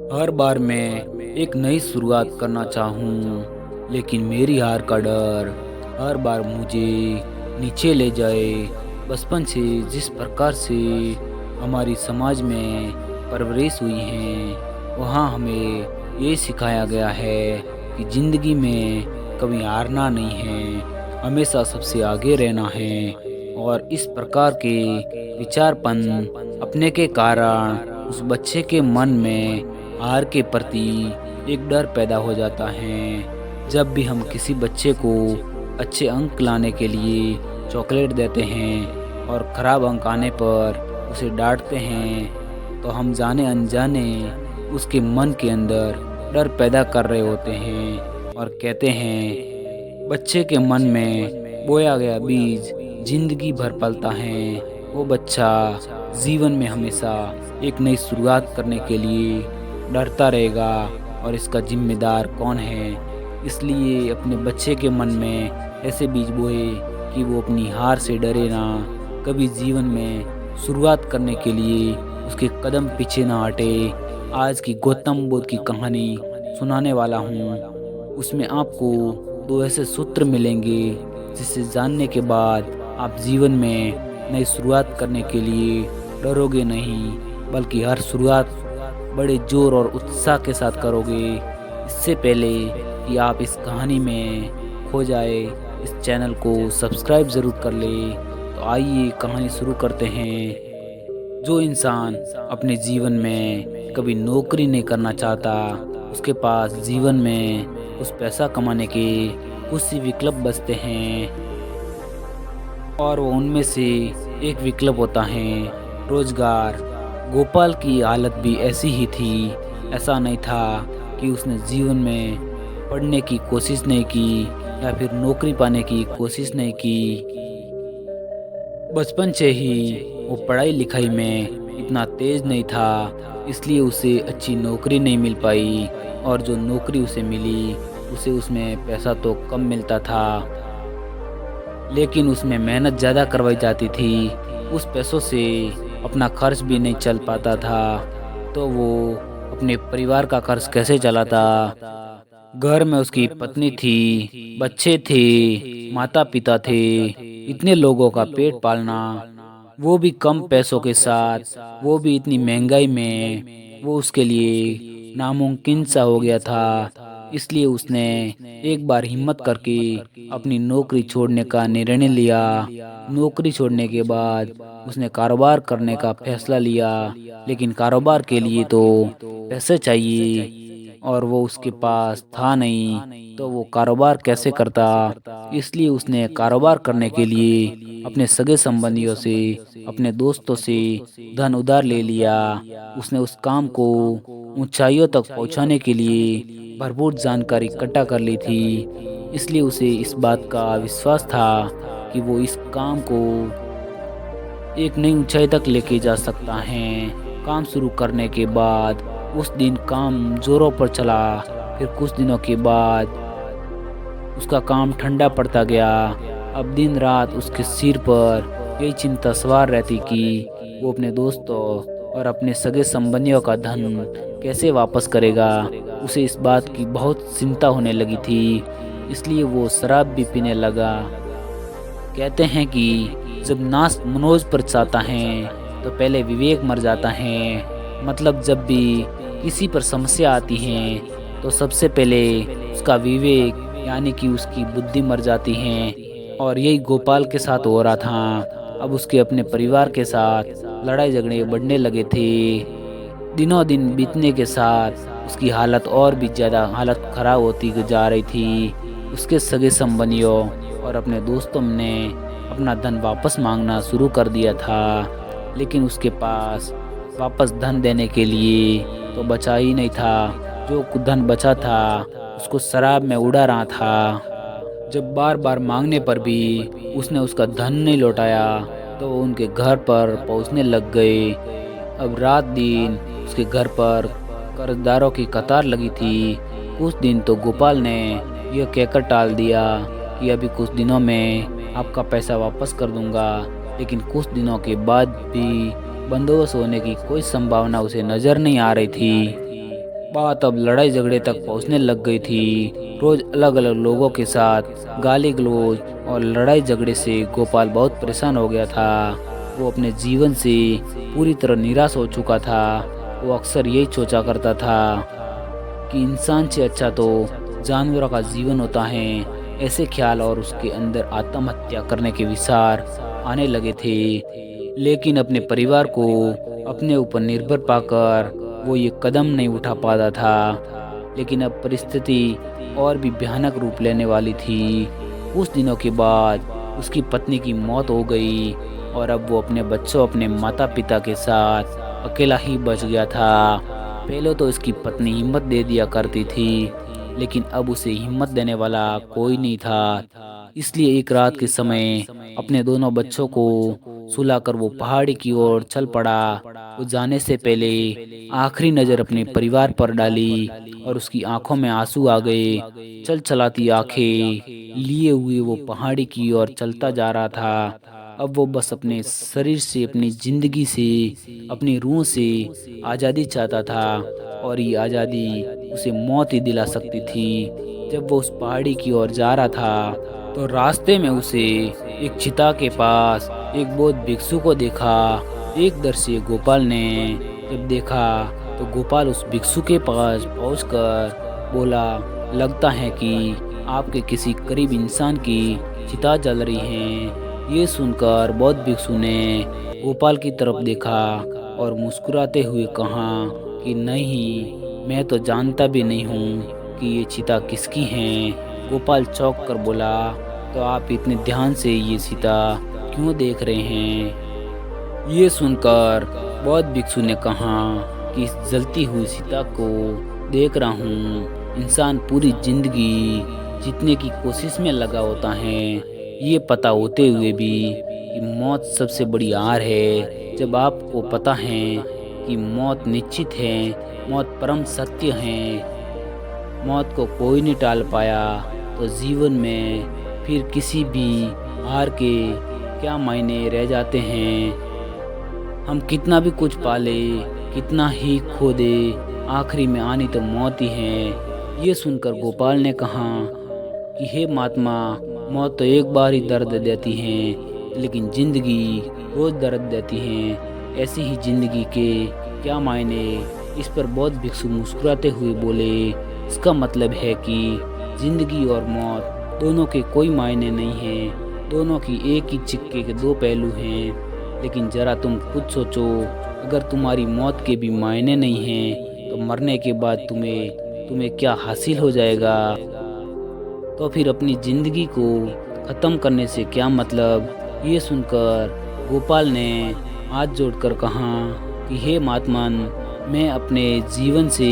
हर बार मैं एक नई शुरुआत करना चाहूँ, लेकिन मेरी हार का डर हर बार मुझे नीचे ले जाए। बचपन से जिस प्रकार से हमारी समाज में परवरिश हुई है, वहाँ हमें ये सिखाया गया है कि ज़िंदगी में कभी हारना नहीं है, हमेशा सबसे आगे रहना है। और इस प्रकार के विचारपन अपने के कारण उस बच्चे के मन में हार के प्रति एक डर पैदा हो जाता है। जब भी हम किसी बच्चे को अच्छे अंक लाने के लिए चॉकलेट देते हैं और ख़राब अंक आने पर उसे डांटते हैं, तो हम जाने अनजाने उसके मन के अंदर डर पैदा कर रहे होते हैं। और कहते हैं, बच्चे के मन में बोया गया बीज जिंदगी भर पलता है। वो बच्चा जीवन में हमेशा एक नई शुरुआत करने के लिए डरता रहेगा, और इसका जिम्मेदार कौन है। इसलिए अपने बच्चे के मन में ऐसे बीज बोए कि वो अपनी हार से डरे ना, कभी जीवन में शुरुआत करने के लिए उसके कदम पीछे ना हटे। आज की गौतम बुद्ध की कहानी सुनाने वाला हूँ। उसमें आपको दो ऐसे सूत्र मिलेंगे जिसे जानने के बाद आप जीवन में नई शुरुआत करने के लिए डरोगे नहीं, बल्कि हर शुरुआत बड़े जोर और उत्साह के साथ करोगे। इससे पहले कि आप इस कहानी में खो जाए, इस चैनल को सब्सक्राइब ज़रूर कर ले। तो आइए कहानी शुरू करते हैं। जो इंसान अपने जीवन में कभी नौकरी नहीं करना चाहता, उसके पास जीवन में कुछ पैसा कमाने के कुछ ही विकल्प बचते हैं, और वो उनमें से एक विकल्प होता है रोजगार। गोपाल की हालत भी ऐसी ही थी। ऐसा नहीं था कि उसने जीवन में पढ़ने की कोशिश नहीं की या फिर नौकरी पाने की कोशिश नहीं की। बचपन से ही वो पढ़ाई लिखाई में इतना तेज नहीं था, इसलिए उसे अच्छी नौकरी नहीं मिल पाई। और जो नौकरी उसे मिली, उसे उसमें पैसा तो कम मिलता था, लेकिन उसमें मेहनत ज़्यादा करवाई जाती थी। उस पैसों से अपना खर्च भी नहीं चल पाता था, तो वो अपने परिवार का खर्च कैसे चलाता। घर में उसकी पत्नी थी, बच्चे थे, माता पिता थे। इतने लोगों का पेट पालना, वो भी कम पैसों के साथ, वो भी इतनी महंगाई में, वो उसके लिए नामुमकिन सा हो गया था। इसलिए उसने एक बार हिम्मत करके अपनी नौकरी छोड़ने का निर्णय लिया। नौकरी छोड़ने के बाद उसने कारोबार करने का फैसला लिया, लेकिन कारोबार के लिए तो पैसे चाहिए, और वो उसके पास था नहीं, तो वो कारोबार कैसे करता। इसलिए उसने कारोबार करने के लिए अपने सगे संबंधियों से, अपने दोस्तों से धन उधार ले लिया। उसने उस काम को ऊंचाइयों तक पहुंचाने के लिए भरपूर जानकारी इकट्ठा कर ली थी। इसलिए उसे इस बात का विश्वास था कि वो इस काम को एक नई ऊंचाई तक लेके जा सकता है। काम शुरू करने के बाद उस दिन काम जोरों पर चला। फिर कुछ दिनों के बाद उसका काम ठंडा पड़ता गया। अब दिन रात उसके सिर पर यही चिंता सवार रहती कि वो अपने दोस्तों और अपने सगे संबंधियों का धन कैसे वापस करेगा। उसे इस बात की बहुत चिंता होने लगी थी, इसलिए वो शराब भी पीने लगा। कहते हैं कि जब नाश मनोज पर चाहता है, तो पहले विवेक मर जाता है। मतलब जब भी किसी पर समस्या आती है, तो सबसे पहले उसका विवेक यानी कि उसकी बुद्धि मर जाती है। और यही गोपाल के साथ हो रहा था। अब उसके अपने परिवार के साथ लड़ाई झगड़े बढ़ने लगे थे। दिनों दिन बीतने के साथ उसकी हालत और भी ज़्यादा हालत ख़राब होती जा रही थी। उसके सगे संबंधियों और अपने दोस्तों ने अपना धन वापस मांगना शुरू कर दिया था, लेकिन उसके पास वापस धन देने के लिए तो बचा ही नहीं था। जो धन बचा था उसको शराब में उड़ा रहा था। जब बार बार मांगने पर भी उसने उसका धन नहीं लौटाया, तो वो उनके घर पर पहुंचने लग गए। अब रात दिन उसके घर पर कर्जदारों की कतार लगी थी। कुछ दिन तो गोपाल ने यह कहकर टाल दिया कि अभी कुछ दिनों में आपका पैसा वापस कर दूंगा, लेकिन कुछ दिनों के बाद भी बंदोबस्त होने की कोई संभावना उसे नज़र नहीं आ रही थी। बात अब लड़ाई झगड़े तक पहुंचने लग गई थी। रोज अलग अलग लोगों के साथ गाली गलौज और लड़ाई झगड़े से गोपाल बहुत परेशान हो गया था। वो अपने जीवन से पूरी तरह निराश हो चुका था। वो अक्सर यही सोचा करता था कि इंसान से अच्छा तो जानवरों का जीवन होता है। ऐसे ख्याल और उसके अंदर आत्महत्या करने के विचार आने लगे थे। लेकिन अपने परिवार को अपने ऊपर निर्भर पाकर वो ये कदम नहीं उठा पाता था। लेकिन अब परिस्थिति और भी भयानक रूप लेने वाली थी। कुछ दिनों के बाद उसकी पत्नी की मौत हो गई और अब वो अपने बच्चों अपने माता पिता के साथ अकेला ही बच गया था। पहले तो इसकी पत्नी हिम्मत दे दिया करती थी, लेकिन अब उसे हिम्मत देने वाला कोई नहीं था। इसलिए एक रात के समय अपने दोनों बच्चों को सुलाकर वो पहाड़ी की ओर चल पड़ा। वो जाने से पहले आखिरी नज़र अपने परिवार पर डाली और उसकी आंखों में आंसू आ गए। चल चलाती आंखें लिए हुए वो पहाड़ी की ओर चलता जा रहा था। अब वो बस अपने शरीर से, अपनी ज़िंदगी से, अपनी रूह से आज़ादी चाहता था और ये आज़ादी उसे मौत ही दिला सकती थी। जब वो उस पहाड़ी की ओर जा रहा था तो रास्ते में उसे एक चिता के पास एक बौद्ध भिक्षु को देखा। एक दर से गोपाल ने जब देखा तो गोपाल उस भिक्षु के पास पहुंचकर बोला, लगता है कि आपके किसी करीब इंसान की चिता जल रही है। ये सुनकर बौद्ध भिक्षु ने गोपाल की तरफ देखा और मुस्कुराते हुए कहा कि नहीं, मैं तो जानता भी नहीं हूँ कि ये चिता किसकी है। गोपाल चौंक कर बोला, तो आप इतने ध्यान से ये चिता क्यों देख रहे हैं? ये सुनकर बौद्ध भिक्षु ने कहा कि इस जलती हुई चिता को देख रहा हूँ। इंसान पूरी जिंदगी जीतने की कोशिश में लगा होता है, ये पता होते हुए भी कि मौत सबसे बड़ी हार है। जब आपको पता है कि मौत निश्चित है, मौत परम सत्य है, मौत को कोई नहीं टाल पाया, तो जीवन में फिर किसी भी हार के क्या मायने रह जाते हैं। हम कितना भी कुछ पाले, कितना ही खो दे, आखिरी में आनी तो मौत ही है। ये सुनकर गोपाल ने कहा कि हे महात्मा, मौत तो एक बार ही दर्द देती है, लेकिन ज़िंदगी रोज़ दर्द देती है। ऐसी ही ज़िंदगी के क्या मायने? इस पर बौद्ध भिक्षु मुस्कुराते हुए बोले, इसका मतलब है कि ज़िंदगी और मौत दोनों के कोई मायने नहीं हैं, दोनों की एक ही सिक्के के दो पहलू हैं। लेकिन ज़रा तुम खुद सोचो, अगर तुम्हारी मौत के भी मायने नहीं हैं तो मरने के बाद तुम्हें क्या हासिल हो जाएगा? तो फिर अपनी ज़िंदगी को ख़त्म करने से क्या मतलब? ये सुनकर गोपाल ने हाथ जोड़कर कहा कि हे महात्मन, मैं अपने जीवन से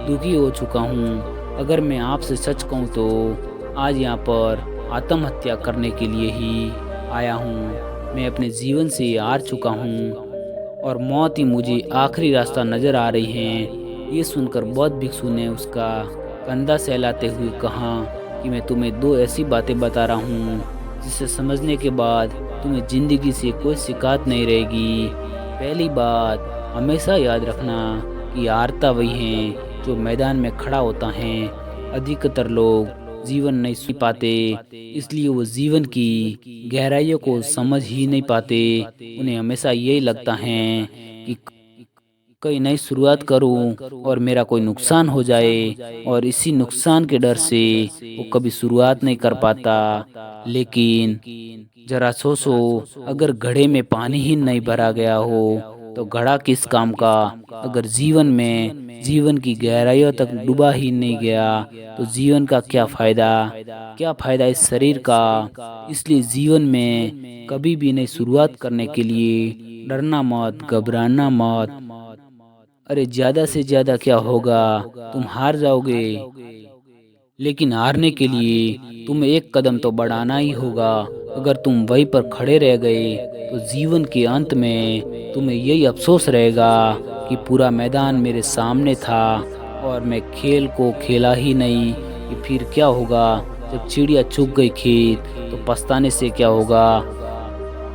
दुखी हो चुका हूँ। अगर मैं आपसे सच कहूँ तो आज यहाँ पर आत्महत्या करने के लिए ही आया हूँ। मैं अपने जीवन से हार चुका हूँ और मौत ही मुझे आखिरी रास्ता नज़र आ रही है। ये सुनकर बौद्ध भिक्षु ने उसका कंधा सहलाते हुए कहा कि मैं तुम्हें दो ऐसी बातें बता रहा हूँ जिसे समझने के बाद तुम्हें ज़िंदगी से कोई शिकायत नहीं रहेगी। पहली बात, हमेशा याद रखना कि हारता वही है जो मैदान में खड़ा होता है। अधिकतर लोग जीवन नहीं सुन पाते, इसलिए वो जीवन की गहराइयों को समझ ही नहीं पाते। उन्हें हमेशा यही लगता है कि कोई नई शुरुआत करूं और मेरा कोई नुकसान हो जाए, और इसी नुकसान के डर से वो कभी शुरुआत नहीं कर पाता। लेकिन जरा सोचो, अगर घड़े में पानी ही नहीं भरा गया हो तो घड़ा किस काम का? अगर जीवन की गहराइयों तक डूबा ही नहीं गया तो जीवन का क्या फ़ायदा? क्या फ़ायदा इस शरीर का? इसलिए जीवन में कभी भी नई शुरुआत करने के लिए डरना मत, घबराना मत। अरे ज़्यादा से ज़्यादा क्या होगा, तुम हार जाओगे, लेकिन हारने के लिए तुम्हें एक कदम तो बढ़ाना ही होगा। अगर तुम वहीं पर खड़े रह गए तो जीवन के अंत में तुम्हें यही अफसोस रहेगा कि पूरा मैदान मेरे सामने था और मैं खेल को खेला ही नहीं। कि फिर क्या होगा जब चिड़िया चुग गई खेत, तो पछताने से क्या होगा?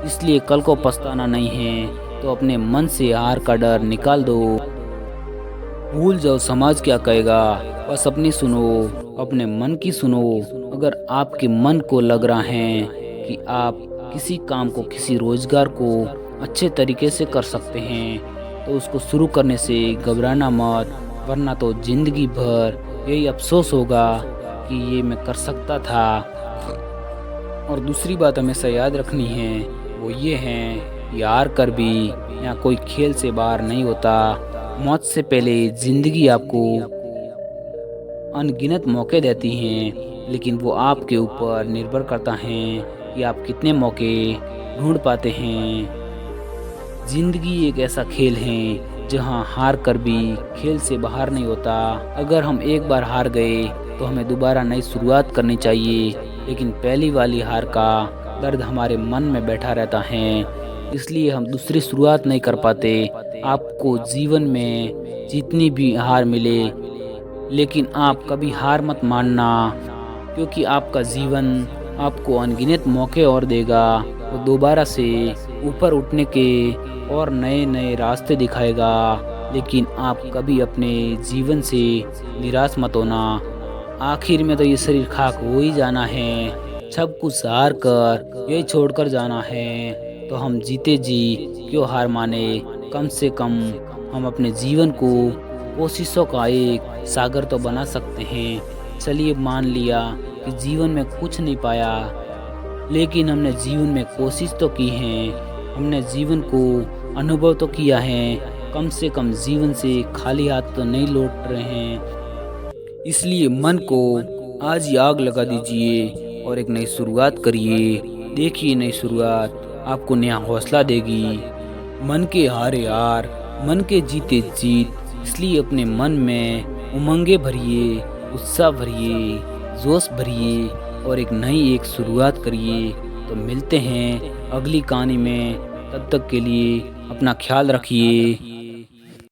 इसलिए कल को पछताना नहीं है तो अपने मन से हार का डर निकाल दो। भूल जाओ समाज क्या कहेगा, बस अपनी सुनो, अपने मन की सुनो। अगर आपके मन को लग रहा है कि आप किसी काम को, किसी रोजगार को अच्छे तरीके से कर सकते हैं तो उसको शुरू करने से घबराना मत, वरना तो जिंदगी भर यही अफसोस होगा कि ये मैं कर सकता था। और दूसरी बात हमेशा याद रखनी है, वो ये है कि हार कर भी यहाँ कोई खेल से बाहर नहीं होता। मौत से पहले ज़िंदगी आपको अनगिनत मौके देती हैं, लेकिन वो आपके ऊपर निर्भर करता है कि आप कितने मौके ढूंढ पाते हैं। ज़िंदगी एक ऐसा खेल है जहाँ हार कर भी खेल से बाहर नहीं होता। अगर हम एक बार हार गए तो हमें दोबारा नई शुरुआत करनी चाहिए, लेकिन पहली वाली हार का दर्द हमारे मन में बैठा रहता है, इसलिए हम दूसरी शुरुआत नहीं कर पाते। आपको जीवन में जितनी भी हार मिले, लेकिन आप कभी हार मत मानना, क्योंकि आपका जीवन आपको अनगिनत मौके और देगा। वो दोबारा से ऊपर उठने के और नए नए रास्ते दिखाएगा। लेकिन आप कभी अपने जीवन से निराश मत होना। आखिर में तो ये शरीर खाक हो ही जाना है, सब कुछ हार कर यही छोड़कर जाना है। तो हम जीते जी क्यों हार माने। कम से कम हम अपने जीवन को कोशिशों का एक सागर तो बना सकते हैं। चलिए मान लिया कि जीवन में कुछ नहीं पाया, लेकिन हमने जीवन में कोशिश तो की है, हमने जीवन को अनुभव तो किया है। कम से कम जीवन से खाली हाथ तो नहीं लौट रहे हैं। इसलिए मन को आज ही आग लगा दीजिए और एक नई शुरुआत करिए। देखिए नई शुरुआत आपको नया हौसला देगी। मन के हारे हार, मन के जीते जीत। इसलिए अपने मन में उमंगे भरिए, उत्साह भरिए, जोश भरिए और एक शुरुआत करिए। तो मिलते हैं अगली कहानी में। तब तक के लिए अपना ख्याल रखिए।